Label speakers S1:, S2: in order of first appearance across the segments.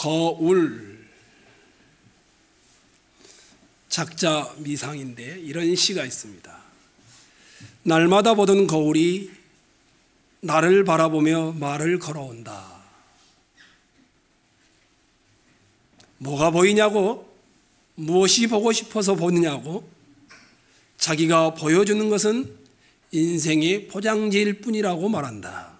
S1: 거울, 작자 미상인데 이런 시가 있습니다. 날마다 보던 거울이 나를 바라보며 말을 걸어온다. 뭐가 보이냐고, 무엇이 보고 싶어서 보느냐고, 자기가 보여주는 것은 인생의 포장지일 뿐이라고 말한다.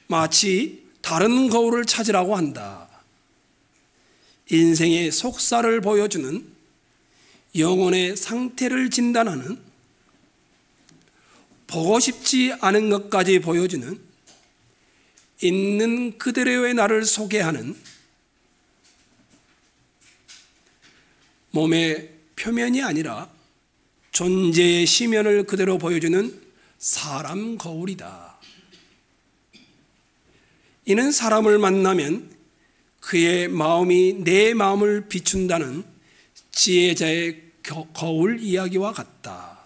S1: 마치 다른 거울을 찾으라고 한다. 인생의 속살을 보여주는, 영혼의 상태를 진단하는, 보고 싶지 않은 것까지 보여주는, 있는 그대로의 나를 소개하는, 몸의 표면이 아니라 존재의 시면을 그대로 보여주는 사람 거울이다. 이는 사람을 만나면 그의 마음이 내 마음을 비춘다는 지혜자의 거울 이야기와 같다.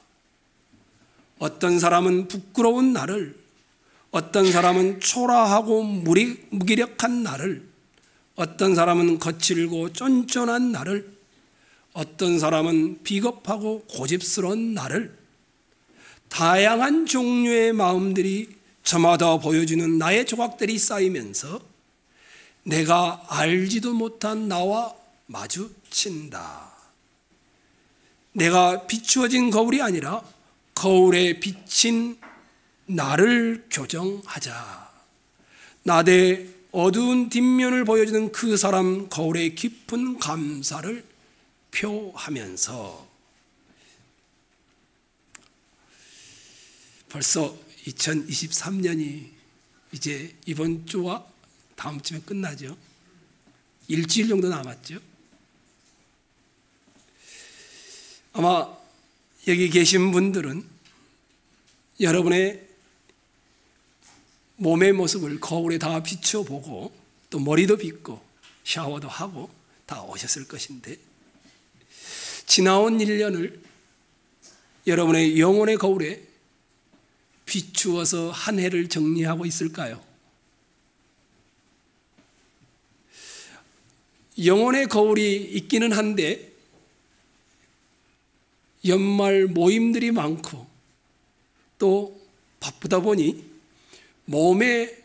S1: 어떤 사람은 부끄러운 나를, 어떤 사람은 초라하고 무기력한 나를, 어떤 사람은 거칠고 쫀쫀한 나를, 어떤 사람은 비겁하고 고집스러운 나를, 다양한 종류의 마음들이 저마다 보여주는 나의 조각들이 쌓이면서 내가 알지도 못한 나와 마주친다. 내가 비추어진 거울이 아니라 거울에 비친 나를 교정하자. 나의 어두운 뒷면을 보여주는 그 사람 거울의 깊은 감사를 표하면서 벌써 2023년이 이제 이번 주와 다음 주면 끝나죠. 일주일 정도 남았죠. 아마 여기 계신 분들은 여러분의 몸의 모습을 거울에 다 비춰보고 또 머리도 빗고 샤워도 하고 다 오셨을 것인데, 지나온 1년을 여러분의 영혼의 거울에 비추어서 한 해를 정리하고 있을까요? 영혼의 거울이 있기는 한데 연말 모임들이 많고 또 바쁘다 보니 몸의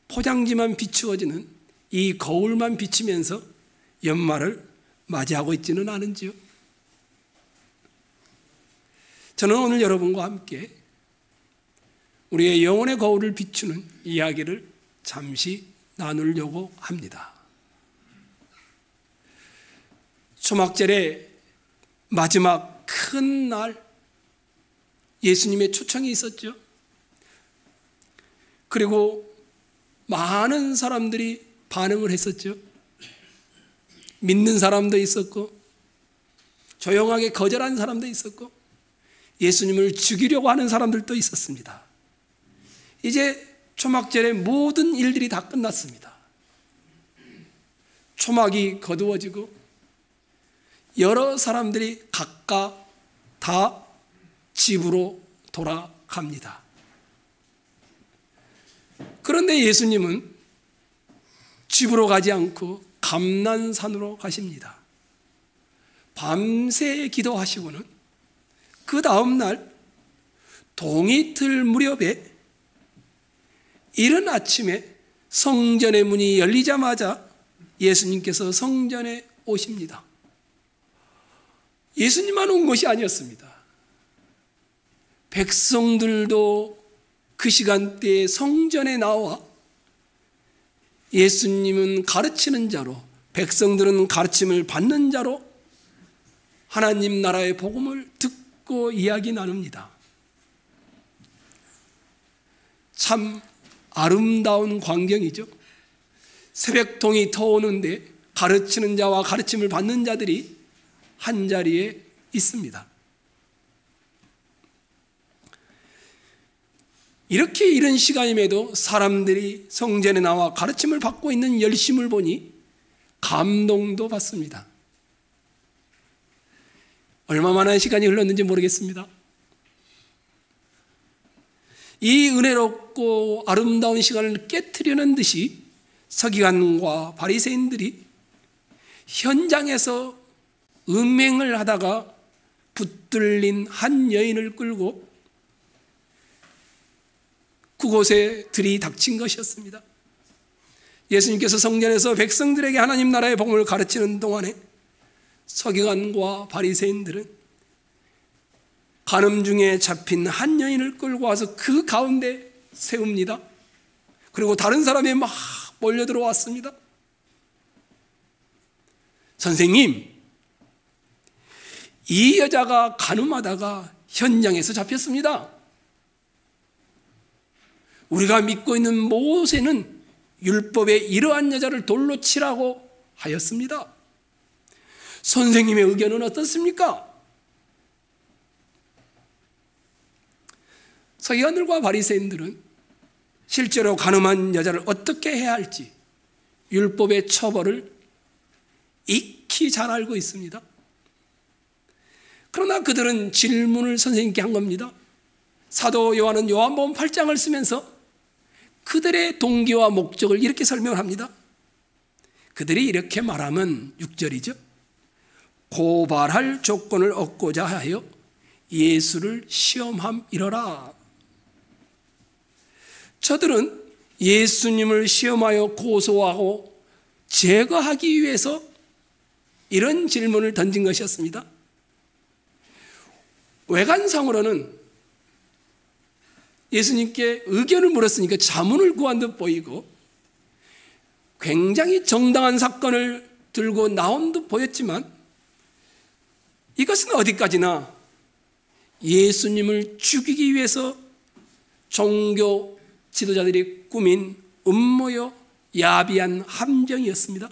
S1: 포장지만 비추어지는 이 거울만 비치면서 연말을 맞이하고 있지는 않은지요? 저는 오늘 여러분과 함께 우리의 영혼의 거울을 비추는 이야기를 잠시 나누려고 합니다. 초막절의 마지막 큰 날, 예수님의 초청이 있었죠. 그리고 많은 사람들이 반응을 했었죠. 믿는 사람도 있었고 조용하게 거절한 사람도 있었고 예수님을 죽이려고 하는 사람들도 있었습니다. 이제 초막절의 모든 일들이 다 끝났습니다. 초막이 거두어지고 여러 사람들이 각각 다 집으로 돌아갑니다. 그런데 예수님은 집으로 가지 않고 감난산으로 가십니다. 밤새 기도하시고는 그 다음 날 동이틀 무렵에 이른 아침에 성전의 문이 열리자마자 예수님께서 성전에 오십니다. 예수님만 온 것이 아니었습니다. 백성들도 그 시간대에 성전에 나와 예수님은 가르치는 자로, 백성들은 가르침을 받는 자로 하나님 나라의 복음을 듣고 이야기 나눕니다. 참 아름다운 광경이죠. 새벽동이 터오는데 가르치는 자와 가르침을 받는 자들이 한자리에 있습니다. 이렇게 이른 시간임에도 사람들이 성전에 나와 가르침을 받고 있는 열심을 보니 감동도 받습니다. 얼마만한 시간이 흘렀는지 모르겠습니다. 이 은혜롭고 아름다운 시간을 깨트리는 듯이 서기관과 바리새인들이 현장에서 음행을 하다가 붙들린 한 여인을 끌고 그곳에 들이닥친 것이었습니다. 예수님께서 성전에서 백성들에게 하나님 나라의 복음을 가르치는 동안에 서기관과 바리새인들은 간음 중에 잡힌 한 여인을 끌고 와서 그 가운데 세웁니다. 그리고 다른 사람이 막 몰려 들어왔습니다. 선생님, 이 여자가 간음하다가 현장에서 잡혔습니다. 우리가 믿고 있는 모세는 율법에 이러한 여자를 돌로 치라고 하였습니다. 선생님의 의견은 어떻습니까? 서기관들과 바리새인들은 실제로 간음한 여자를 어떻게 해야 할지 율법의 처벌을 익히 잘 알고 있습니다. 그러나 그들은 질문을 선생님께 한 겁니다. 사도 요한은 요한복음 8장을 쓰면서 그들의 동기와 목적을 이렇게 설명을 합니다. 그들이 이렇게 말하면 6절이죠. 고발할 조건을 얻고자 하여 예수를 시험함이러라. 저들은 예수님을 시험하여 고소하고 제거하기 위해서 이런 질문을 던진 것이었습니다. 외관상으로는 예수님께 의견을 물었으니까 자문을 구한 듯 보이고 굉장히 정당한 사건을 들고 나온 듯 보였지만 이것은 어디까지나 예수님을 죽이기 위해서 종교 지도자들이 꾸민 음모여 야비한 함정이었습니다.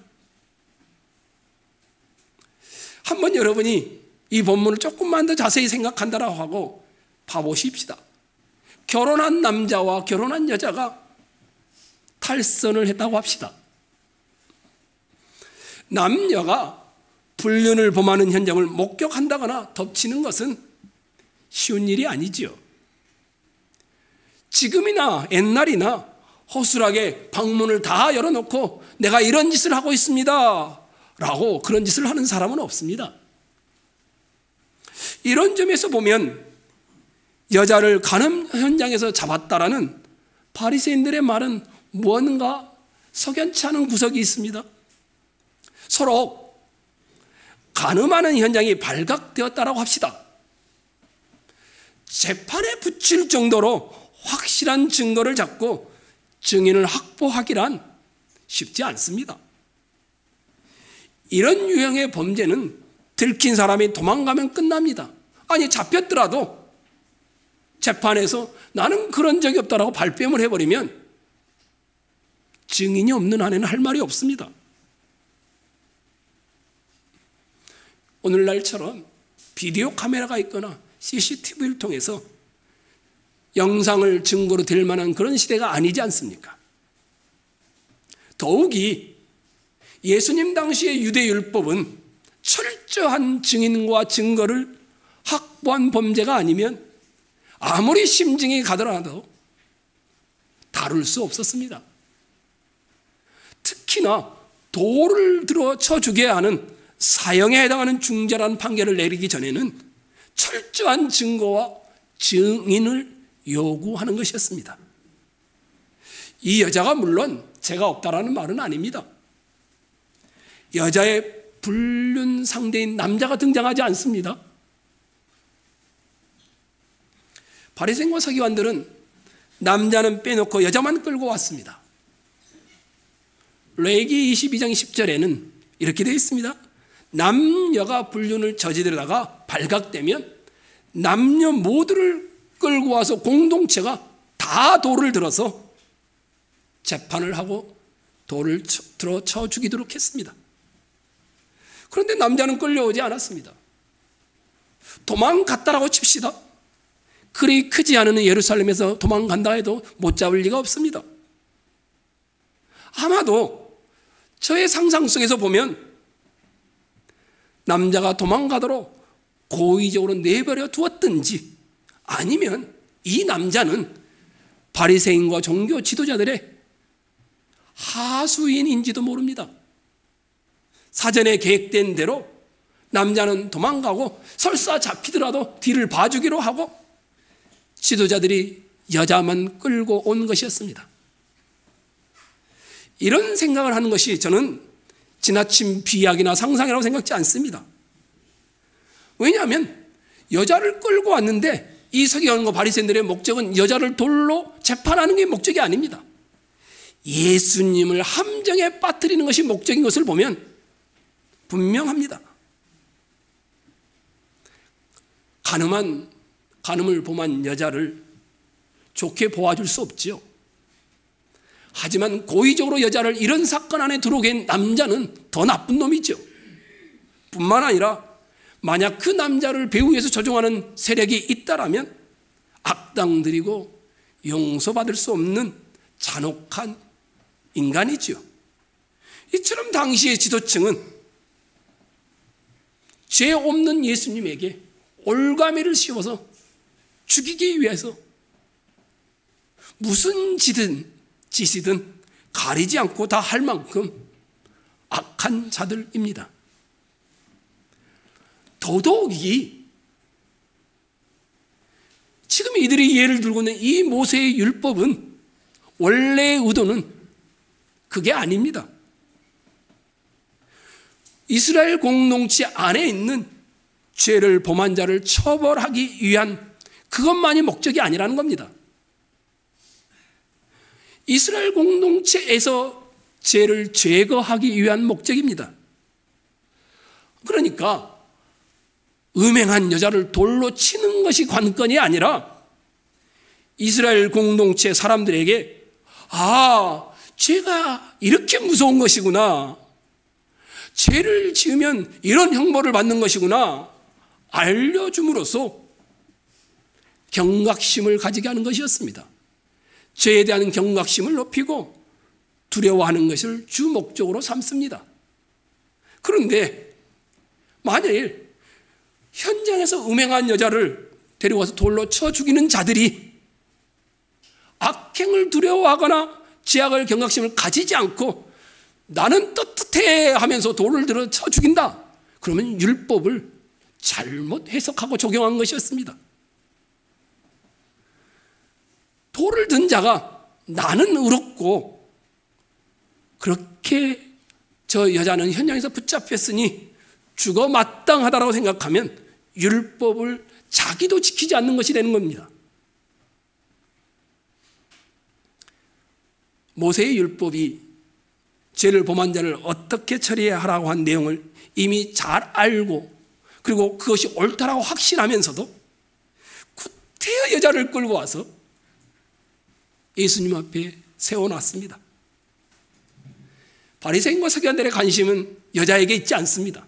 S1: 한번 여러분이 이 본문을 조금만 더 자세히 생각한다라고 하고 봐보십시다. 결혼한 남자와 결혼한 여자가 탈선을 했다고 합시다. 남녀가 불륜을 범하는 현장을 목격한다거나 덮치는 것은 쉬운 일이 아니지요. 지금이나 옛날이나 허술하게 방문을 다 열어놓고 내가 이런 짓을 하고 있습니다 라고 그런 짓을 하는 사람은 없습니다. 이런 점에서 보면 여자를 간음 현장에서 잡았다라는 바리새인들의 말은 무언가 석연치 않은 구석이 있습니다. 서로 간음하는 현장이 발각되었다라고 합시다. 재판에 붙일 정도로 확실한 증거를 잡고 증인을 확보하기란 쉽지 않습니다. 이런 유형의 범죄는 들킨 사람이 도망가면 끝납니다. 아니 잡혔더라도 재판에서 나는 그런 적이 없다라고 발뺌을 해버리면 증인이 없는 한에는 할 말이 없습니다. 오늘날처럼 비디오 카메라가 있거나 CCTV를 통해서 영상을 증거로 댈 만한 그런 시대가 아니지 않습니까? 더욱이 예수님 당시의 유대율법은 철저한 증인과 증거를 확보한 범죄가 아니면 아무리 심증이 가더라도 다룰 수 없었습니다. 특히나 돌을 들어 쳐 죽여야 하는 사형에 해당하는 중죄라는 판결을 내리기 전에는 철저한 증거와 증인을 요구하는 것이었습니다. 이 여자가 물론 죄가 없다라는 말은 아닙니다. 여자의 불륜 상대인 남자가 등장하지 않습니다. 바리새인과 서기관들은 남자는 빼놓고 여자만 끌고 왔습니다. 레위기 22장 10절에는 이렇게 되어 있습니다. 남녀가 불륜을 저지르다가 발각되면 남녀 모두를 끌고 와서 공동체가 다 돌을 들어서 재판을 하고 돌을 들어 쳐 죽이도록 했습니다. 그런데 남자는 끌려오지 않았습니다. 도망갔다라고 칩시다. 그리 크지 않은 예루살렘에서 도망간다 해도 못 잡을 리가 없습니다. 아마도 저의 상상 속에서 보면 남자가 도망가도록 고의적으로 내버려 두었든지 아니면 이 남자는 바리새인과 종교 지도자들의 하수인인지도 모릅니다. 사전에 계획된 대로 남자는 도망가고 설사 잡히더라도 뒤를 봐주기로 하고 지도자들이 여자만 끌고 온 것이었습니다. 이런 생각을 하는 것이 저는 지나친 비약이나 상상이라고 생각지 않습니다. 왜냐하면 여자를 끌고 왔는데 이 서기관과 바리새인들의 목적은 여자를 돌로 재판하는 게 목적이 아닙니다. 예수님을 함정에 빠뜨리는 것이 목적인 것을 보면 분명합니다. 간음을 범한 여자를 좋게 보아줄 수 없지요. 하지만 고의적으로 여자를 이런 사건 안에 들어오게 한 남자는 더 나쁜 놈이죠. 뿐만 아니라 만약 그 남자를 배후에서 조종하는 세력이 있다라면 악당들이고 용서받을 수 없는 잔혹한 인간이죠. 이처럼 당시의 지도층은 죄 없는 예수님에게 올가미를 씌워서 죽이기 위해서 무슨 짓이든 가리지 않고 다 할 만큼 악한 자들입니다. 더더욱이 지금 이들이 예를 들고 있는 이 모세의 율법은 원래의 의도는 그게 아닙니다. 이스라엘 공동체 안에 있는 죄를 범한 자를 처벌하기 위한 그것만이 목적이 아니라는 겁니다. 이스라엘 공동체에서 죄를 제거하기 위한 목적입니다. 그러니까 음행한 여자를 돌로 치는 것이 관건이 아니라 이스라엘 공동체 사람들에게 죄가 이렇게 무서운 것이구나, 죄를 지으면 이런 형벌을 받는 것이구나 알려줌으로써 경각심을 가지게 하는 것이었습니다. 죄에 대한 경각심을 높이고 두려워하는 것을 주 목적으로 삼습니다. 그런데 만일 현장에서 음행한 여자를 데려와서 돌로 쳐 죽이는 자들이 악행을 두려워하거나 죄악을 경각심을 가지지 않고 나는 떳떳해 하면서 돌을 들어 쳐 죽인다, 그러면 율법을 잘못 해석하고 적용한 것이었습니다. 돌을 든 자가 나는 의롭고 그렇게 저 여자는 현장에서 붙잡혔으니 죽어 마땅하다고 생각하면 율법을 자기도 지키지 않는 것이 되는 겁니다. 모세의 율법이 죄를 범한 자를 어떻게 처리해야 하라고 한 내용을 이미 잘 알고 그리고 그것이 옳다라고 확신하면서도 구태여 여자를 끌고 와서 예수님 앞에 세워놨습니다. 바리새인과 서기관들의 관심은 여자에게 있지 않습니다.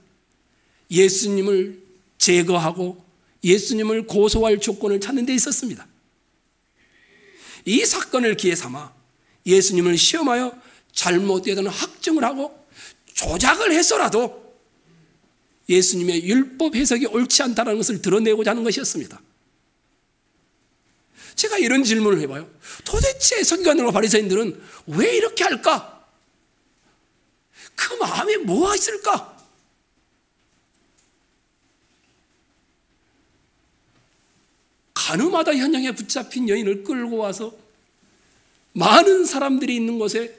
S1: 예수님을 제거하고 예수님을 고소할 조건을 찾는 데 있었습니다. 이 사건을 기회 삼아 예수님을 시험하여 잘못되다는 확정을 하고 조작을 해서라도 예수님의 율법 해석이 옳지 않다는 것을 드러내고자 하는 것이었습니다. 제가 이런 질문을 해봐요. 도대체 서기관들과 바리새인들은 왜 이렇게 할까? 그 마음에 뭐가 있을까? 간음하다 현장에 붙잡힌 여인을 끌고 와서 많은 사람들이 있는 곳에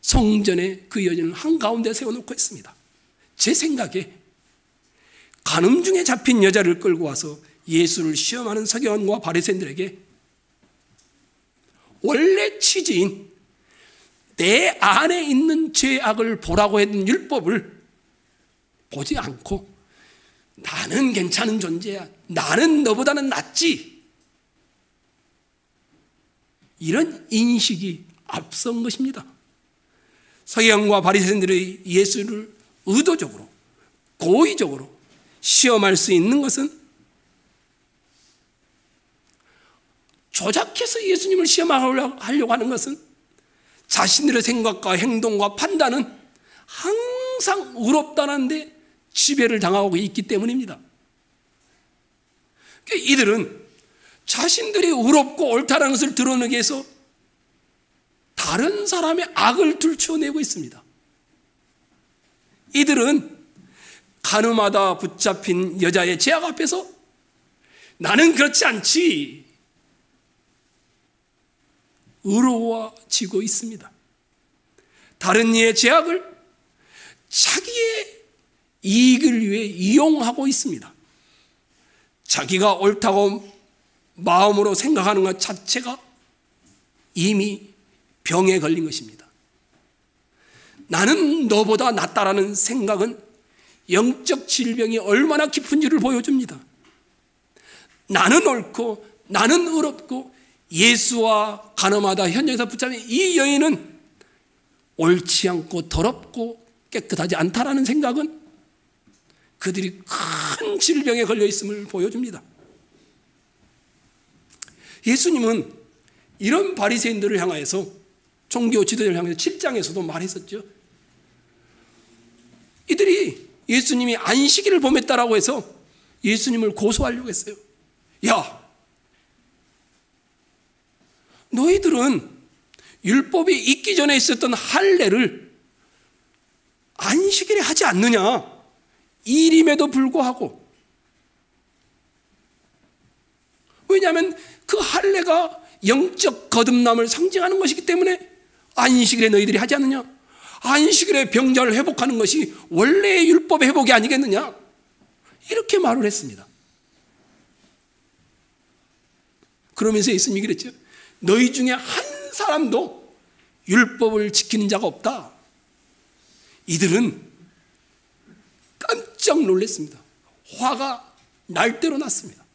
S1: 성전에 그 여인을 한가운데 세워놓고 있습니다. 제 생각에 간음 중에 잡힌 여자를 끌고 와서 예수를 시험하는 서기관과 바리새인들에게 원래 취지인 내 안에 있는 죄악을 보라고 했던 율법을 보지 않고 나는 괜찮은 존재야, 나는 너보다는 낫지, 이런 인식이 앞선 것입니다. 서기관과 바리새인들의 예수를 의도적으로 고의적으로 시험할 수 있는 것은 조작해서 예수님을 시험하려고 하는 것은 자신들의 생각과 행동과 판단은 항상 의롭다는데 지배를 당하고 있기 때문입니다. 이들은 자신들이 의롭고 옳다는 것을 드러내기 위해서 다 다른 사람의 악을 들추어내고 있습니다. 이들은 가늠하다 붙잡힌 여자의 제약 앞에서 나는 그렇지 않지 의로워지고 있습니다. 다른 이의 제약을 자기의 이익을 위해 이용하고 있습니다. 자기가 옳다고 마음으로 생각하는 것 자체가 이미 병에 걸린 것입니다. 나는 너보다 낫다라는 생각은 영적 질병이 얼마나 깊은지를 보여줍니다. 나는 옳고 나는 의롭고 예수와 가늠하다 현장에서 붙잡힌 이 여인은 옳지 않고 더럽고 깨끗하지 않다라는 생각은 그들이 큰 질병에 걸려 있음을 보여줍니다. 예수님은 이런 바리새인들을 향하여서 종교 지도자를 향해서 7장에서도 말했었죠. 이들이 예수님이 안식일을 범했다라고 해서 예수님을 고소하려고 했어요. 야, 너희들은 율법이 있기 전에 있었던 할례를 안식일에 하지 않느냐? 일임에도 불구하고. 왜냐하면 그 할례가 영적 거듭남을 상징하는 것이기 때문에 안식일에 너희들이 하지 않느냐? 안식일에 병자를 회복하는 것이 원래의 율법의 회복이 아니겠느냐? 이렇게 말을 했습니다. 그러면서 예수님이 그랬죠. 너희 중에 한 사람도 율법을 지키는 자가 없다. 이들은 깜짝 놀랐습니다. 화가 날 대로 났습니다.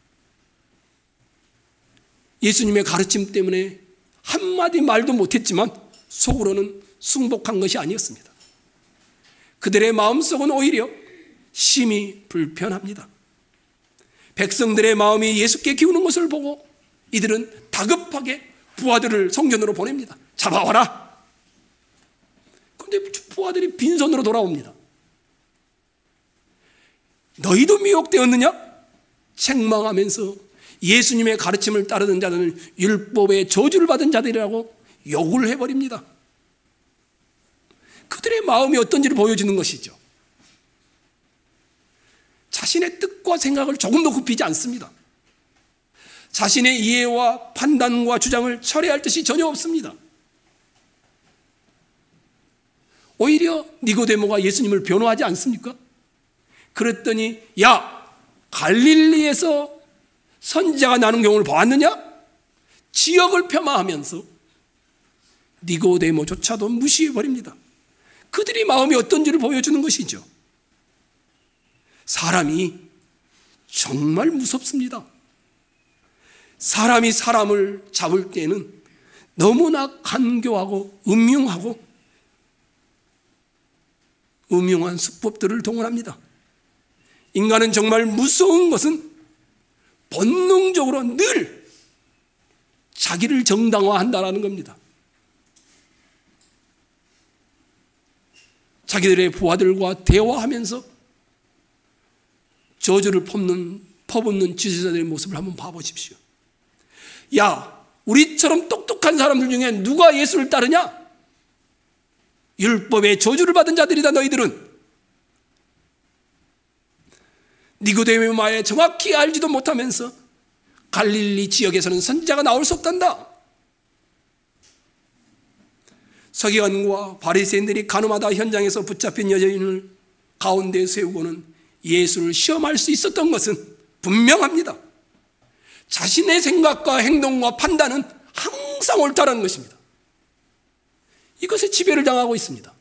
S1: 예수님의 가르침 때문에 한마디 말도 못했지만 속으로는 승복한 것이 아니었습니다. 그들의 마음속은 오히려 심히 불편합니다. 백성들의 마음이 예수께 기우는 것을 보고 이들은 다급하게 부하들을 성전으로 보냅니다. 잡아와라. 그런데 부하들이 빈손으로 돌아옵니다. 너희도 미혹되었느냐? 책망하면서 예수님의 가르침을 따르는 자들은 율법의 저주를 받은 자들이라고 욕을 해버립니다. 그들의 마음이 어떤지를 보여주는 것이죠. 자신의 뜻과 생각을 조금도 굽히지 않습니다. 자신의 이해와 판단과 주장을 철회할 뜻이 전혀 없습니다. 오히려 니고데모가 예수님을 변호하지 않습니까? 그랬더니 야, 갈릴리에서 선지자가 나는 경우를 보았느냐? 지역을 폄하하면서 니고데모조차도 무시해버립니다. 그들이 마음이 어떤지를 보여주는 것이죠. 사람이 정말 무섭습니다. 사람이 사람을 잡을 때는 너무나 간교하고 음흉한 수법들을 동원합니다. 인간은 정말 무서운 것은 본능적으로 늘 자기를 정당화한다는 겁니다. 자기들의 부하들과 대화하면서 저주를 퍼붓는 지도자들의 모습을 한번 봐보십시오. 야, 우리처럼 똑똑한 사람들 중에 누가 예수를 따르냐? 율법의 저주를 받은 자들이다 너희들은. 니고데모 말에 정확히 알지도 못하면서 갈릴리 지역에서는 선지자가 나올 수 없단다. 서기관과 바리새인들이 가늠하다 현장에서 붙잡힌 여자인을 가운데 세우고는 예수를 시험할 수 있었던 것은 분명합니다. 자신의 생각과 행동과 판단은 항상 옳다라는 것입니다. 이것에 지배를 당하고 있습니다.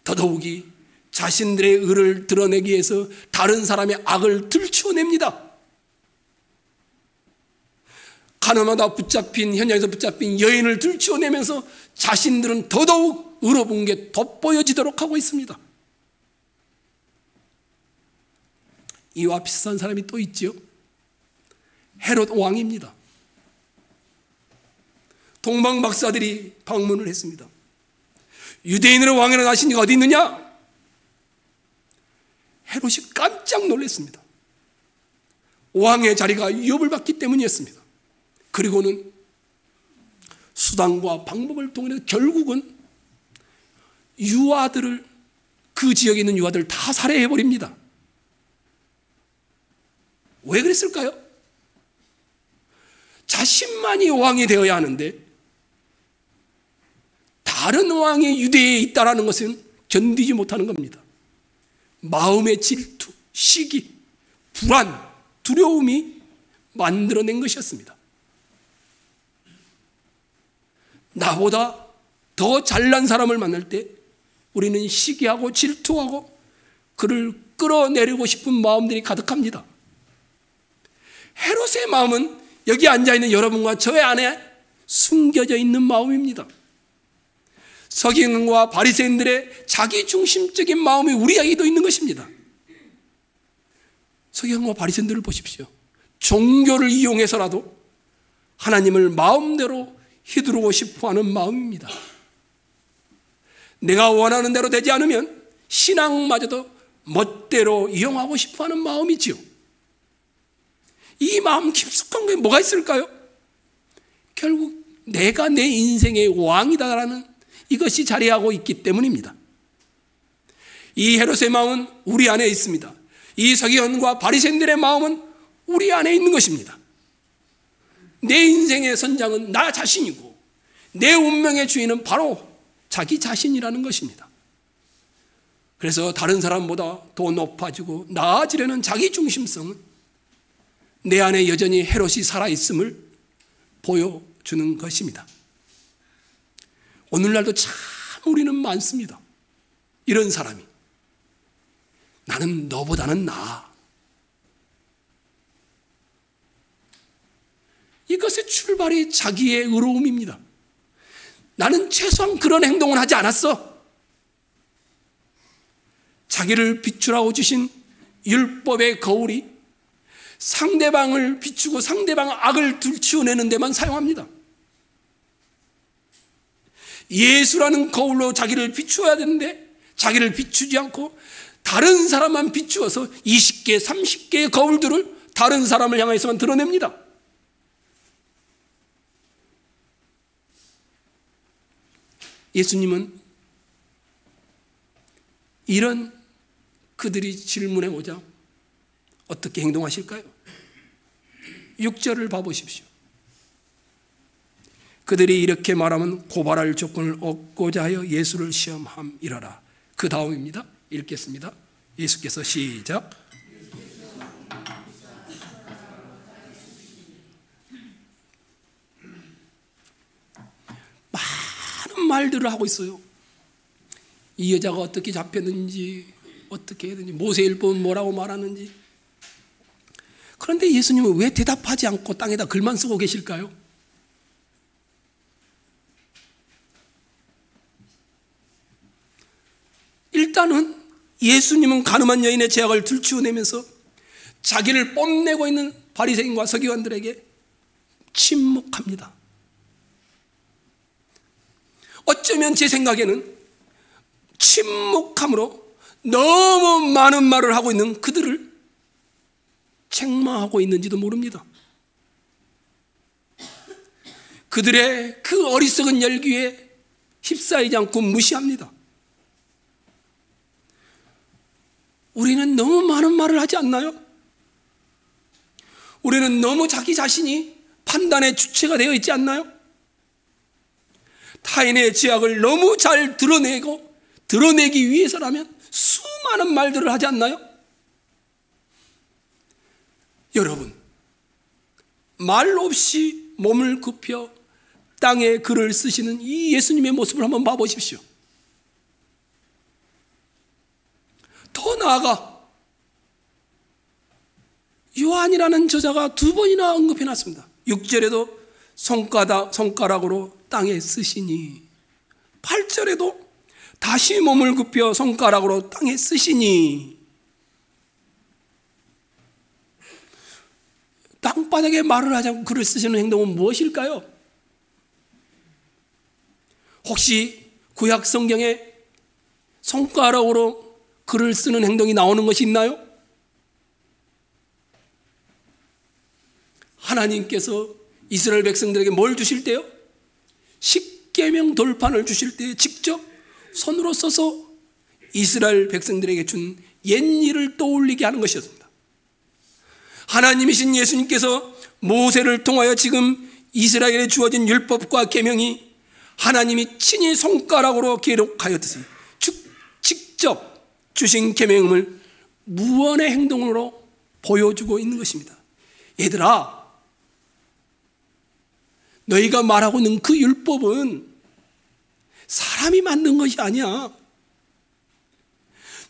S1: 더더욱이 자신들의 의를 드러내기 위해서 다른 사람의 악을 들추어냅니다. 가늠하다 현장에서 붙잡힌 여인을 들추어내면서 자신들은 더더욱 의로운 게 돋보여지도록 하고 있습니다. 이와 비슷한 사람이 또 있죠. 헤롯 왕입니다. 동방 박사들이 방문을 했습니다. 유대인으로 왕이라 하신 이가 어디 있느냐? 헤롯이 깜짝 놀랐습니다. 왕의 자리가 위협을 받기 때문이었습니다. 그리고는 수단과 방법을 통해 결국은 유아들을, 그 지역에 있는 유아들을 다 살해해버립니다. 왜 그랬을까요? 자신만이 왕이 되어야 하는데 다른 왕이 유대에 있다는 것은 견디지 못하는 겁니다. 마음의 질투, 시기, 불안, 두려움이 만들어낸 것이었습니다. 나보다 더 잘난 사람을 만날 때 우리는 시기하고 질투하고 그를 끌어내리고 싶은 마음들이 가득합니다. 헤롯의 마음은 여기 앉아있는 여러분과 저의 안에 숨겨져 있는 마음입니다. 서기관과 바리새인들의 자기중심적인 마음이 우리에게도 있는 것입니다. 서기관과 바리새인들을 보십시오. 종교를 이용해서라도 하나님을 마음대로 휘두르고 싶어하는 마음입니다. 내가 원하는 대로 되지 않으면 신앙마저도 멋대로 이용하고 싶어하는 마음이지요. 이 마음 깊숙한 게 뭐가 있을까요? 결국 내가 내 인생의 왕이다라는 이것이 자리하고 있기 때문입니다. 이 헤롯의 마음은 우리 안에 있습니다. 이 서기관과 바리새인들의 마음은 우리 안에 있는 것입니다. 내 인생의 선장은 나 자신이고 내 운명의 주인은 바로 자기 자신이라는 것입니다. 그래서 다른 사람보다 더 높아지고 나아지려는 자기 중심성은 내 안에 여전히 헤롯이 살아있음을 보여주는 것입니다. 오늘날도 참 우리는 많습니다. 이런 사람이 나는 너보다는 나아. 이것의 출발이 자기의 의로움입니다. 나는 최소한 그런 행동을 하지 않았어. 자기를 비추라고 주신 율법의 거울이 상대방을 비추고 상대방 악을 들추어내는 데만 사용합니다. 예수라는 거울로 자기를 비추어야 되는데 자기를 비추지 않고 다른 사람만 비추어서 20개, 30개의 거울들을 다른 사람을 향해서만 드러냅니다. 예수님은 이런 그들이 질문해 오자 어떻게 행동하실까요? 6절을 봐보십시오. 그들이 이렇게 말하면 고발할 조건을 얻고자 하여 예수를 시험함이라라. 그 다음입니다. 읽겠습니다. 예수께서 시작. 많은 말들을 하고 있어요. 이 여자가 어떻게 잡혔는지, 어떻게 했는지, 모세율법은 뭐라고 말하는지. 그런데 예수님은 왜 대답하지 않고 땅에다 글만 쓰고 계실까요? 일단은 예수님은 가늠한 여인의 죄악을 들추어내면서 자기를 뽐내고 있는 바리새인과 서기관들에게 침묵합니다. 어쩌면 제 생각에는 침묵함으로 너무 많은 말을 하고 있는 그들을 책망하고 있는지도 모릅니다. 그들의 그 어리석은 열기에 휩싸이지 않고 무시합니다. 우리는 너무 많은 말을 하지 않나요? 우리는 너무 자기 자신이 판단의 주체가 되어 있지 않나요? 타인의 죄악을 너무 잘 드러내기 위해서라면 수많은 말들을 하지 않나요? 여러분, 말 없이 몸을 굽혀 땅에 글을 쓰시는 이 예수님의 모습을 한번 봐보십시오. 더 나아가 요한이라는 저자가 2번이나 언급해놨습니다. 6절에도 손가락으로 땅에 쓰시니, 8절에도 다시 몸을 굽혀 손가락으로 땅에 쓰시니. 땅바닥에 말을 하지 않고 글을 쓰시는 행동은 무엇일까요? 혹시 구약 성경에 손가락으로 글을 쓰는 행동이 나오는 것이 있나요? 하나님께서 이스라엘 백성들에게 뭘 주실 때요? 십계명 돌판을 주실 때 직접 손으로 써서 이스라엘 백성들에게 준 옛일을 떠올리게 하는 것이었습니다. 하나님이신 예수님께서 모세를 통하여 지금 이스라엘에 주어진 율법과 계명이 하나님이 친히 손가락으로 기록하였듯이 직접 주신 계명을 무언의 행동으로 보여주고 있는 것입니다. 얘들아, 너희가 말하고 있는 그 율법은 사람이 만든 것이 아니야.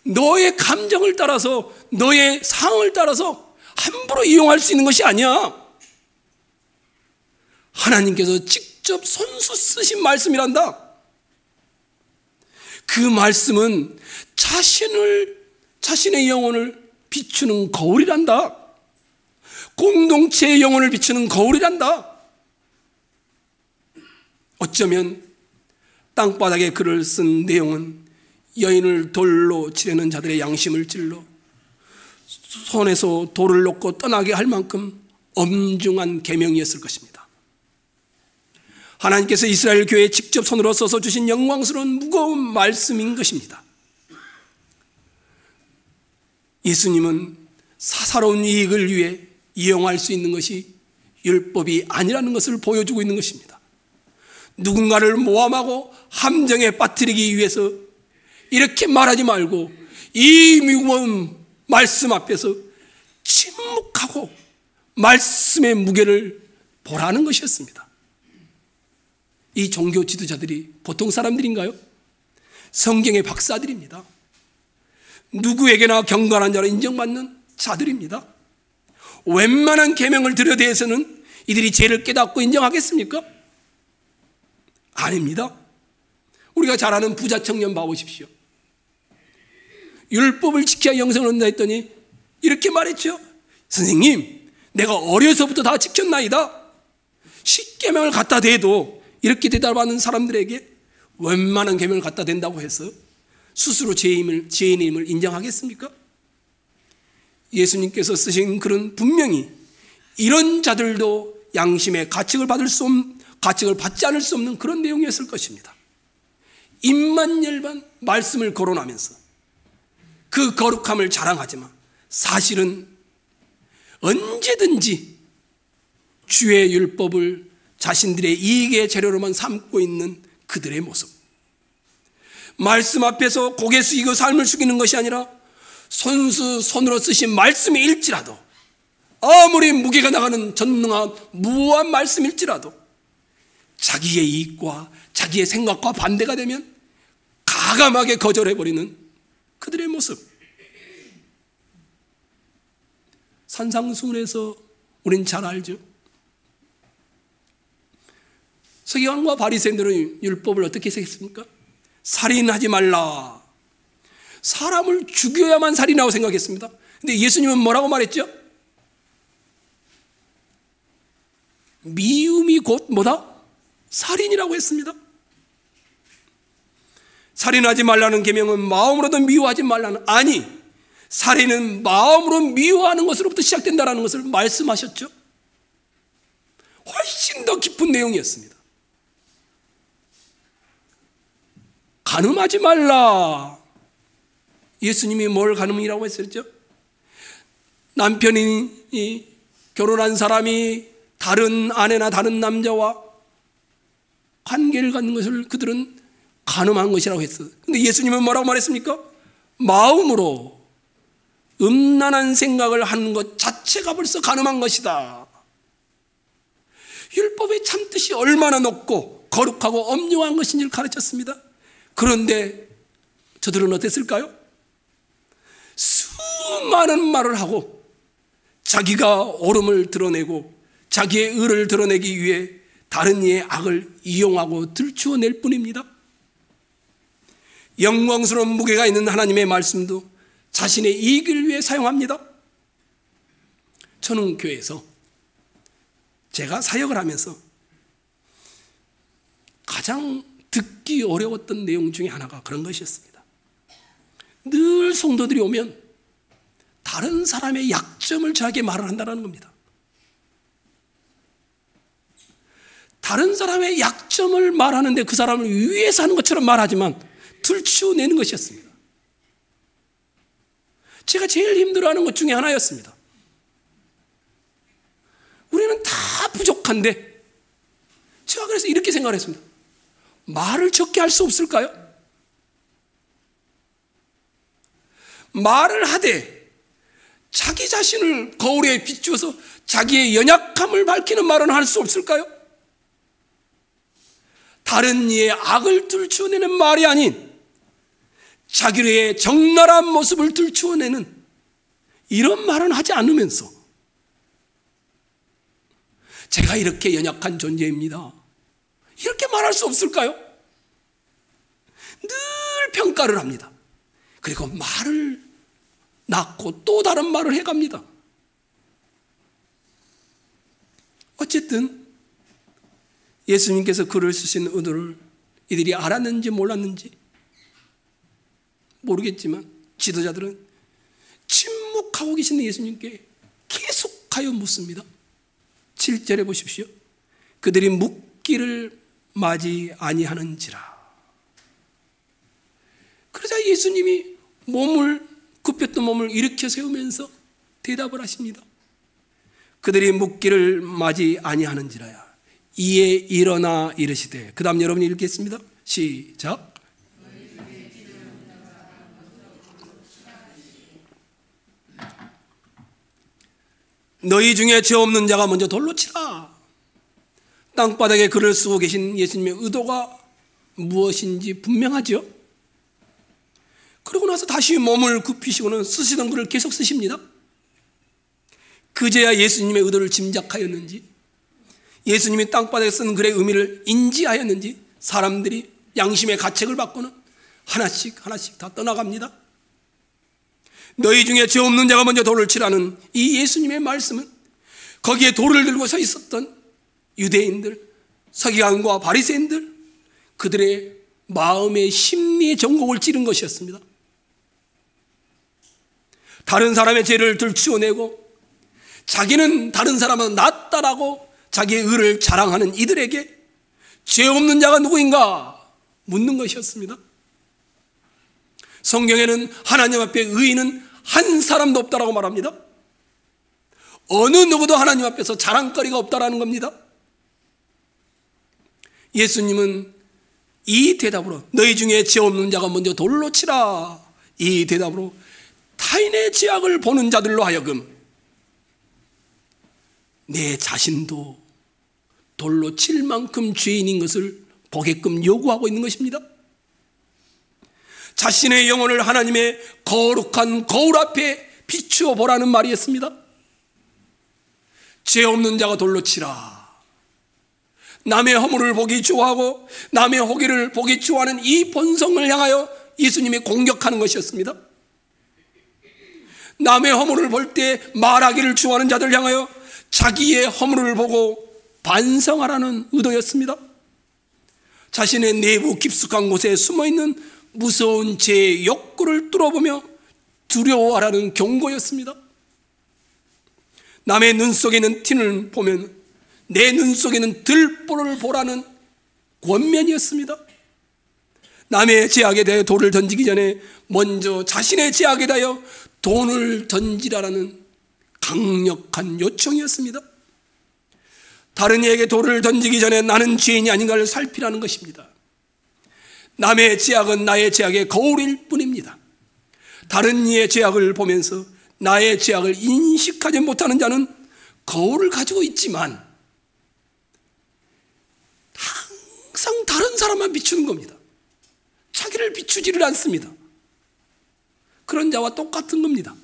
S1: 너의 감정을 따라서, 너의 상황을 따라서 함부로 이용할 수 있는 것이 아니야. 하나님께서 직접 손수 쓰신 말씀이란다. 그 말씀은 자신의 영혼을 비추는 거울이란다. 공동체의 영혼을 비추는 거울이란다. 어쩌면 땅바닥에 글을 쓴 내용은 여인을 돌로 치려는 자들의 양심을 찔러 손에서 돌을 놓고 떠나게 할 만큼 엄중한 계명이었을 것입니다. 하나님께서 이스라엘 교회에 직접 손으로 써서 주신 영광스러운 무거운 말씀인 것입니다. 예수님은 사사로운 이익을 위해 이용할 수 있는 것이 율법이 아니라는 것을 보여주고 있는 것입니다. 누군가를 모함하고 함정에 빠뜨리기 위해서 이렇게 말하지 말고 이 무거운 말씀 앞에서 침묵하고 말씀의 무게를 보라는 것이었습니다. 이 종교 지도자들이 보통 사람들인가요? 성경의 박사들입니다. 누구에게나 경건한 자로 인정받는 자들입니다. 웬만한 계명을 들여대해서는 이들이 죄를 깨닫고 인정하겠습니까? 아닙니다. 우리가 잘 아는 부자 청년 봐보십시오. 율법을 지켜야 영생을 얻는다 했더니 이렇게 말했죠. 선생님, 내가 어려서부터 다 지켰나이다. 십계명을 갖다 대도 이렇게 대답하는 사람들에게 웬만한 계명을 갖다 댄다고 해서 스스로 죄인임을 인정하겠습니까? 예수님께서 쓰신 글은 분명히 이런 자들도 양심의 가책을 받지 않을 수 없는 그런 내용이었을 것입니다. 입만 열반 말씀을 거론하면서 그 거룩함을 자랑하지만 사실은 언제든지 주의 율법을 자신들의 이익의 재료로만 삼고 있는 그들의 모습. 말씀 앞에서 고개 숙이고 삶을 숙이는 것이 아니라 손으로 쓰신 말씀일지라도, 아무리 무게가 나가는 전능한 무한 말씀일지라도 자기의 이익과 자기의 생각과 반대가 되면 가감하게 거절해버리는 그들의 모습. 산상수훈에서 우린 잘 알죠. 서기관과 바리새인들은 율법을 어떻게 했습니까? 살인하지 말라. 사람을 죽여야만 살인하고 생각했습니다. 근데 예수님은 뭐라고 말했죠? 미움이 곧 뭐다? 살인이라고 했습니다. 살인하지 말라는 계명은 마음으로도 미워하지 말라는, 아니, 살인은 마음으로 미워하는 것으로부터 시작된다는 것을 말씀하셨죠. 훨씬 더 깊은 내용이었습니다. 간음하지 말라. 예수님이 뭘 간음이라고 했었죠? 남편이 결혼한 사람이 다른 아내나 다른 남자와 관계를 갖는 것을 그들은 간음한 것이라고 했어요. 근데 예수님은 뭐라고 말했습니까? 마음으로 음란한 생각을 하는 것 자체가 벌써 간음한 것이다. 율법의 참뜻이 얼마나 높고 거룩하고 엄중한 것인지를 가르쳤습니다. 그런데 저들은 어땠을까요? 수많은 말을 하고 자기가 옳음을 드러내고 자기의 의를 드러내기 위해 다른 이의 악을 이용하고 들추어낼 뿐입니다. 영광스러운 무게가 있는 하나님의 말씀도 자신의 이익을 위해 사용합니다. 저는 교회에서 제가 사역을 하면서 가장 듣기 어려웠던 내용 중에 하나가 그런 것이었습니다. 늘 성도들이 오면 다른 사람의 약점을 저에게 말을 한다는 겁니다. 다른 사람의 약점을 말하는데 그 사람을 위해서 하는 것처럼 말하지만 들추어내는 것이었습니다. 제가 제일 힘들어하는 것 중에 하나였습니다. 우리는 다 부족한데 제가 그래서 이렇게 생각을 했습니다. 말을 적게 할 수 없을까요? 말을 하되 자기 자신을 거울에 비추어서 자기의 연약함을 밝히는 말은 할 수 없을까요? 다른 이의 악을 들추어내는 말이 아닌 자기의 적나라한 모습을 들추어내는 이런 말은 하지 않으면서 제가 이렇게 연약한 존재입니다, 이렇게 말할 수 없을까요? 늘 평가를 합니다. 그리고 말을 낳고 또 다른 말을 해갑니다. 어쨌든 예수님께서 글을 쓰신 의도를 이들이 알았는지 몰랐는지 모르겠지만 지도자들은 침묵하고 계신 예수님께 계속하여 묻습니다. 7절에 보십시오. 그들이 묻기를 마지 아니하는지라. 그러자 예수님이 굽혔던 몸을 일으켜 세우면서 대답을 하십니다. 그들이 묻기를 마지 아니하는지라야. 이에 일어나 이르시되. 그 다음 여러분이 읽겠습니다. 시작. 너희 중에 죄 없는 자가 먼저 돌로 치라. 땅바닥에 글을 쓰고 계신 예수님의 의도가 무엇인지 분명하죠. 그러고 나서 다시 몸을 굽히시고는 쓰시던 글을 계속 쓰십니다. 그제야 예수님의 의도를 짐작하였는지, 예수님이 땅바닥에 쓴 글의 의미를 인지하였는지 사람들이 양심의 가책을 받고는 하나씩 다 떠나갑니다. 너희 중에 죄 없는 자가 먼저 돌을 치라는 이 예수님의 말씀은 거기에 돌을 들고 서 있었던 유대인들, 서기관과 바리새인들, 그들의 마음의 심리의 전곡을 찌른 것이었습니다. 다른 사람의 죄를 들추어내고 자기는 다른 사람은 낫다라고 자기의 의를 자랑하는 이들에게 죄 없는 자가 누구인가 묻는 것이었습니다. 성경에는 하나님 앞에 의인은 한 사람도 없다라고 말합니다. 어느 누구도 하나님 앞에서 자랑거리가 없다라는 겁니다. 예수님은 이 대답으로 너희 중에 죄 없는 자가 먼저 돌로 치라, 이 대답으로 타인의 죄악을 보는 자들로 하여금 내 자신도 돌로 칠 만큼 죄인인 것을 보게끔 요구하고 있는 것입니다. 자신의 영혼을 하나님의 거룩한 거울 앞에 비추어 보라는 말이었습니다. 죄 없는 자가 돌로 치라. 남의 허물을 보기 좋아하고 남의 호기를 보기 좋아하는 이 본성을 향하여 예수님이 공격하는 것이었습니다. 남의 허물을 볼 때 말하기를 좋아하는 자들 향하여 자기의 허물을 보고 반성하라는 의도였습니다. 자신의 내부 깊숙한 곳에 숨어있는 무서운 죄의 욕구를 뚫어보며 두려워하라는 경고였습니다. 남의 눈 속에 있는 티를 보면 내 눈 속에 있는 들보를 보라는 권면이었습니다. 남의 죄악에 대해 돌을 던지기 전에 먼저 자신의 죄악에 대하여 돈을 던지라라는 강력한 요청이었습니다. 다른 이에게 돌을 던지기 전에 나는 죄인이 아닌가를 살피라는 것입니다. 남의 죄악은 나의 죄악의 거울일 뿐입니다. 다른 이의 죄악을 보면서 나의 죄악을 인식하지 못하는 자는 거울을 가지고 있지만 항상 다른 사람만 비추는 겁니다. 자기를 비추지를 않습니다. 그런 자와 똑같은 겁니다.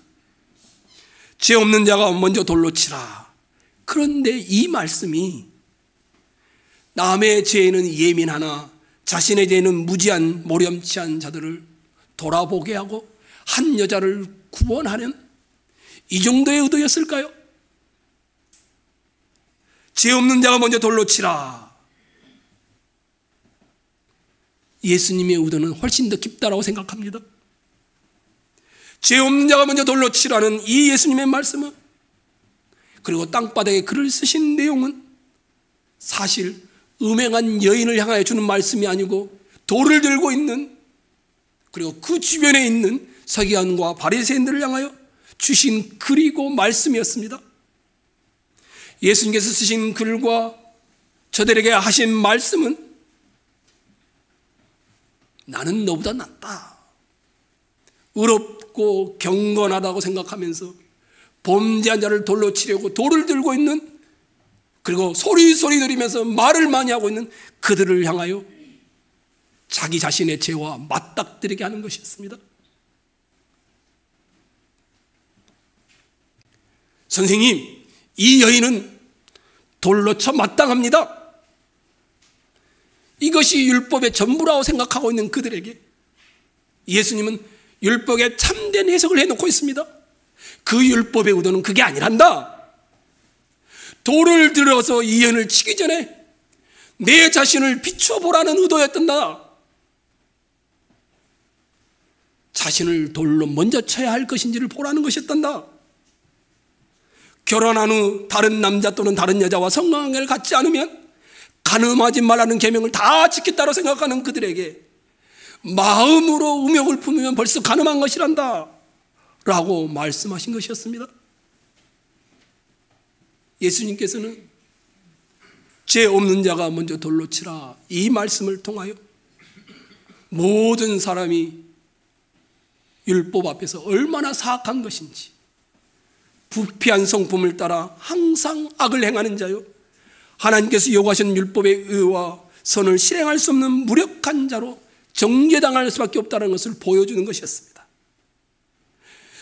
S1: 죄 없는 자가 먼저 돌로 치라. 그런데 이 말씀이 남의 죄에는 예민하나 자신의 죄에는 무지한 모렴치한 자들을 돌아보게 하고 한 여자를 구원하는 이 정도의 의도였을까요? 죄 없는 자가 먼저 돌로 치라. 예수님의 의도는 훨씬 더 깊다라고 생각합니다. 죄 없는 자가 먼저 돌로 치라는 이 예수님의 말씀은, 그리고 땅바닥에 글을 쓰신 내용은 사실 음행한 여인을 향하여 주는 말씀이 아니고 돌을 들고 있는, 그리고 그 주변에 있는 서기관과 바리새인들을 향하여 주신 글이고 말씀이었습니다. 예수님께서 쓰신 글과 저들에게 하신 말씀은 나는 너보다 낫다, 의롭고 경건하다고 생각하면서 범죄한 자를 돌로 치려고 돌을 들고 있는, 그리고 소리 들이면서 말을 많이 하고 있는 그들을 향하여 자기 자신의 죄와 맞닥뜨리게 하는 것이었습니다. 선생님, 이 여인은 돌로 쳐 마땅합니다. 이것이 율법의 전부라고 생각하고 있는 그들에게 예수님은 율법의 참된 해석을 해놓고 있습니다. 그 율법의 의도는 그게 아니란다. 돌을 들어서 이 여인을 치기 전에 내 자신을 비춰보라는 의도였단다. 자신을 돌로 먼저 쳐야 할 것인지를 보라는 것이었단다. 결혼한 후 다른 남자 또는 다른 여자와 성관계를 갖지 않으면 간음하지 말라는 계명을 다 지켰다고 생각하는 그들에게 마음으로 음욕을 품으면 벌써 간음한 것이란다 라고 말씀하신 것이었습니다. 예수님께서는 죄 없는 자가 먼저 돌로 치라, 이 말씀을 통하여 모든 사람이 율법 앞에서 얼마나 사악한 것인지, 부패한 성품을 따라 항상 악을 행하는 자요, 하나님께서 요구하신 율법의 의와 선을 실행할 수 없는 무력한 자로 정죄당할 수밖에 없다는 것을 보여주는 것이었습니다.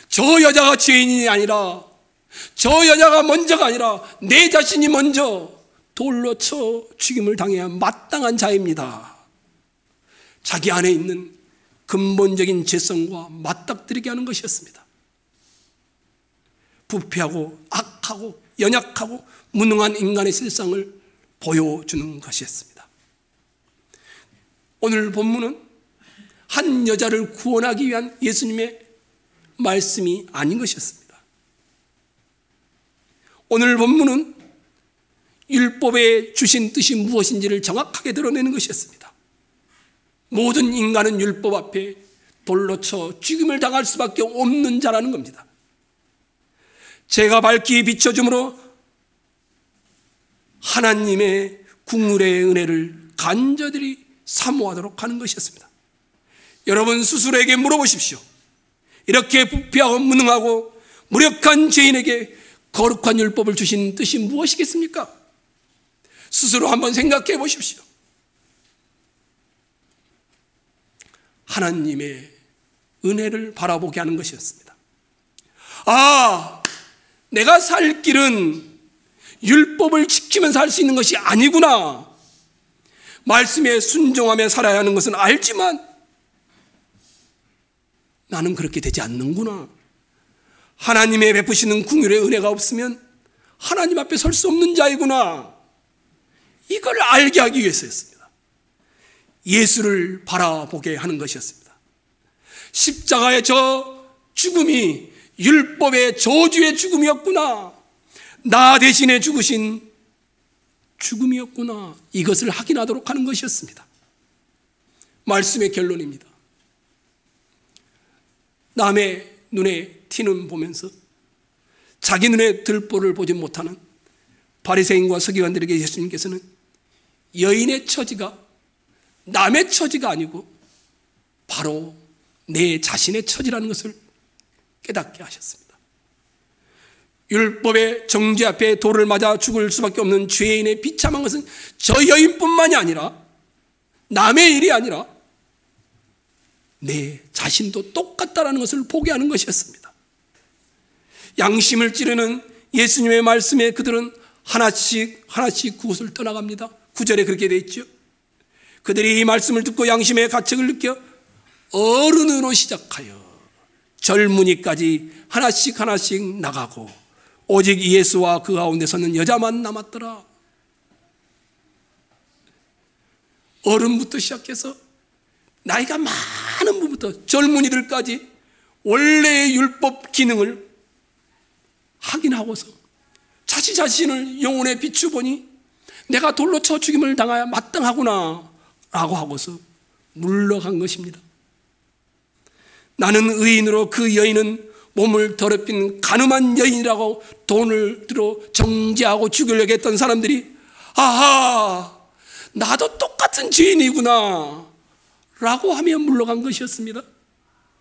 S1: 저 여자가 죄인이 아니라, 저 여자가 먼저가 아니라 내 자신이 먼저 돌로 쳐 죽임을 당해야 마땅한 자입니다. 자기 안에 있는 근본적인 죄성과 맞닥뜨리게 하는 것이었습니다. 부패하고 악하고 연약하고 무능한 인간의 실상을 보여주는 것이었습니다. 오늘 본문은 한 여자를 구원하기 위한 예수님의 말씀이 아닌 것이었습니다. 오늘 본문은 율법에 주신 뜻이 무엇인지를 정확하게 드러내는 것이었습니다. 모든 인간은 율법 앞에 돌로 쳐 죽임을 당할 수밖에 없는 자라는 겁니다. 죄가 밝히 비춰줌으로 하나님의 국률의 은혜를 간절히 사모하도록 하는 것이었습니다. 여러분 스스로에게 물어보십시오. 이렇게 부패하고 무능하고 무력한 죄인에게 거룩한 율법을 주신 뜻이 무엇이겠습니까? 스스로 한번 생각해 보십시오. 하나님의 은혜를 바라보게 하는 것이었습니다. 아, 내가 살 길은 율법을 지키면서 할 수 있는 것이 아니구나. 말씀에 순종하며 살아야 하는 것은 알지만 나는 그렇게 되지 않는구나. 하나님의 베푸시는 긍휼의 은혜가 없으면 하나님 앞에 설 수 없는 자이구나. 이걸 알게 하기 위해서였습니다. 예수를 바라보게 하는 것이었습니다. 십자가의 저 죽음이 율법의 저주의 죽음이었구나. 나 대신에 죽으신 죽음이었구나. 이것을 확인하도록 하는 것이었습니다. 말씀의 결론입니다. 남의 눈에 티는 보면서 자기 눈에 들보를 보지 못하는 바리새인과 서기관들에게 예수님께서는 여인의 처지가 남의 처지가 아니고 바로 내 자신의 처지라는 것을 깨닫게 하셨습니다. 율법의 정죄 앞에 돌을 맞아 죽을 수밖에 없는 죄인의 비참한 것은 저 여인뿐만이 아니라 남의 일이 아니라 내 자신도 똑같다라는 것을 보게 하는 것이었습니다. 양심을 찌르는 예수님의 말씀에 그들은 하나씩 그곳을 떠나갑니다. 9절에 그렇게 되어 있죠. 그들이 이 말씀을 듣고 양심의 가책을 느껴 어른으로 시작하여 젊은이까지 하나씩 나가고 오직 예수와 그 가운데 서는 여자만 남았더라. 어른부터 시작해서 나이가 많은 분부터 젊은이들까지 원래의 율법 기능을 확인하고서 자신을 영혼에 비추보니 내가 돌로 쳐 죽임을 당하여 마땅하구나 라고 하고서 물러간 것입니다. 나는 의인으로 그 여인은 몸을 더럽힌 가늠한 여인이라고 돈을 들어 정죄하고 죽이려고 했던 사람들이 아하, 나도 똑같은 죄인이구나 라고 하며 물러간 것이었습니다.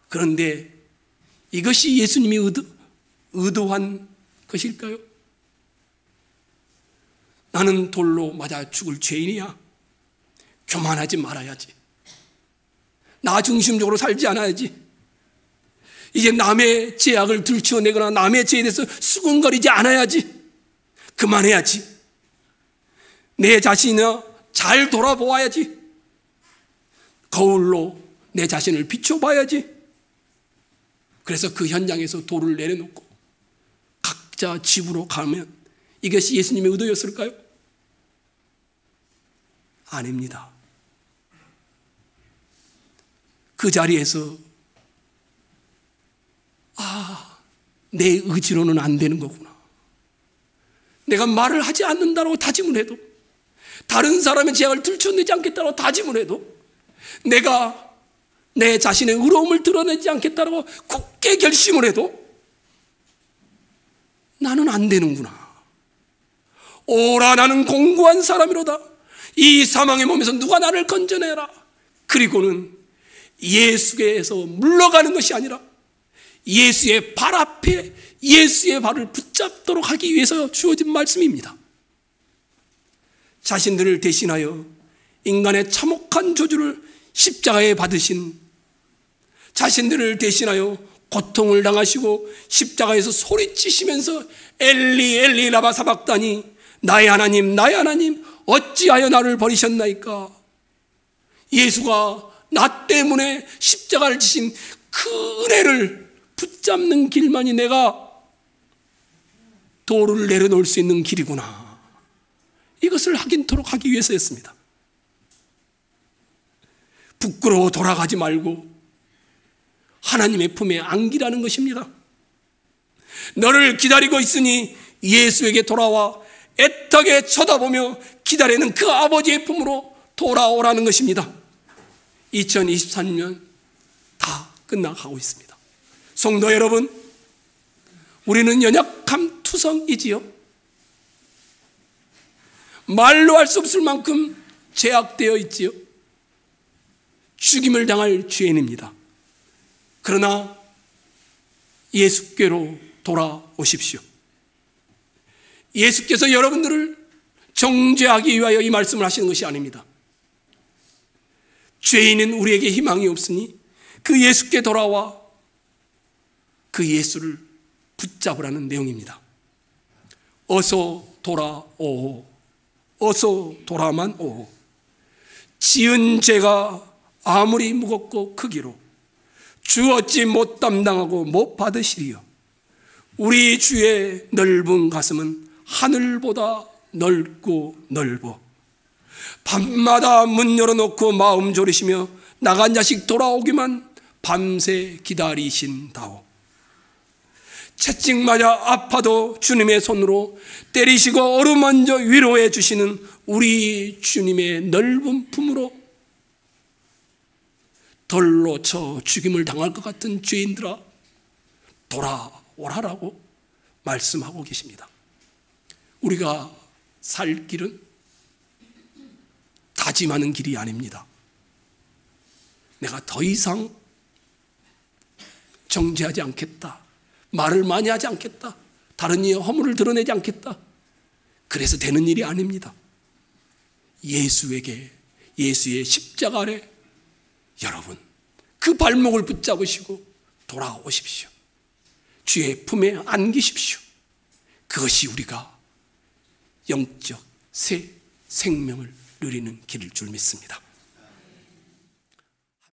S1: 그런데 이것이 예수님이 의도한 것일까요? 나는 돌로 맞아 죽을 죄인이야. 교만하지 말아야지. 나 중심적으로 살지 않아야지. 이제 남의 죄악을 들추어내거나 남의 죄에 대해서 수군거리지 않아야지. 그만해야지. 내 자신이나 잘 돌아보아야지. 거울로 내 자신을 비춰봐야지. 그래서 그 현장에서 돌을 내려놓고 각자 집으로 가면 이것이 예수님의 의도였을까요? 아닙니다. 그 자리에서 내 의지로는 안 되는 거구나. 내가 말을 하지 않는다고 다짐을 해도, 다른 사람의 죄악을 들춰내지 않겠다고 다짐을 해도, 내가 내 자신의 의로움을 드러내지 않겠다고 굳게 결심을 해도 나는 안 되는구나. 오라, 나는 공고한 사람이로다. 이 사망의 몸에서 누가 나를 건져내라. 그리고는 예수께서 물러가는 것이 아니라 예수의 발 앞에 예수의 발을 붙잡도록 하기 위해서 주어진 말씀입니다. 자신들을 대신하여 인간의 참혹한 저주를 십자가에 받으신, 자신들을 대신하여 고통을 당하시고 십자가에서 소리치시면서 엘리 엘리 라마 사박다니, 나의 하나님 나의 하나님 어찌하여 나를 버리셨나이까. 예수가 나 때문에 십자가를 지신 그 은혜를 붙잡는 길만이 내가 돌을 내려놓을 수 있는 길이구나. 이것을 확인토록 하기 위해서였습니다. 부끄러워 돌아가지 말고 하나님의 품에 안기라는 것입니다. 너를 기다리고 있으니 예수에게 돌아와 애타게 쳐다보며 기다리는 그 아버지의 품으로 돌아오라는 것입니다. 2023년 다 끝나가고 있습니다. 성도 여러분, 우리는 연약함 투성이지요. 말로 할 수 없을 만큼 죄악되어 있지요. 죽임을 당할 죄인입니다. 그러나 예수께로 돌아오십시오. 예수께서 여러분들을 정죄하기 위하여 이 말씀을 하시는 것이 아닙니다. 죄인은 우리에게 희망이 없으니 그 예수께 돌아와 그 예수를 붙잡으라는 내용입니다. 어서 돌아오. 어서 돌아만 오. 지은 죄가 아무리 무겁고 크기로 주 어찌 못 담당하고 못 받으시리요. 우리 주의 넓은 가슴은 하늘보다 넓고 넓어. 밤마다 문 열어놓고 마음 졸이시며 나간 자식 돌아오기만 밤새 기다리신다오. 채찍 맞아 아파도 주님의 손으로 때리시고 어루만져 위로해 주시는 우리 주님의 넓은 품으로 돌로 쳐 죽임을 당할 것 같은 죄인들아 돌아오라라고 말씀하고 계십니다. 우리가 살 길은 다짐하는 길이 아닙니다. 내가 더 이상 정죄하지 않겠다, 말을 많이 하지 않겠다, 다른 이의 허물을 드러내지 않겠다, 그래서 되는 일이 아닙니다. 예수에게, 예수의 십자가 아래 여러분 그 발목을 붙잡으시고 돌아오십시오. 주의 품에 안기십시오. 그것이 우리가 영적 새 생명을 누리는 길일 줄 믿습니다.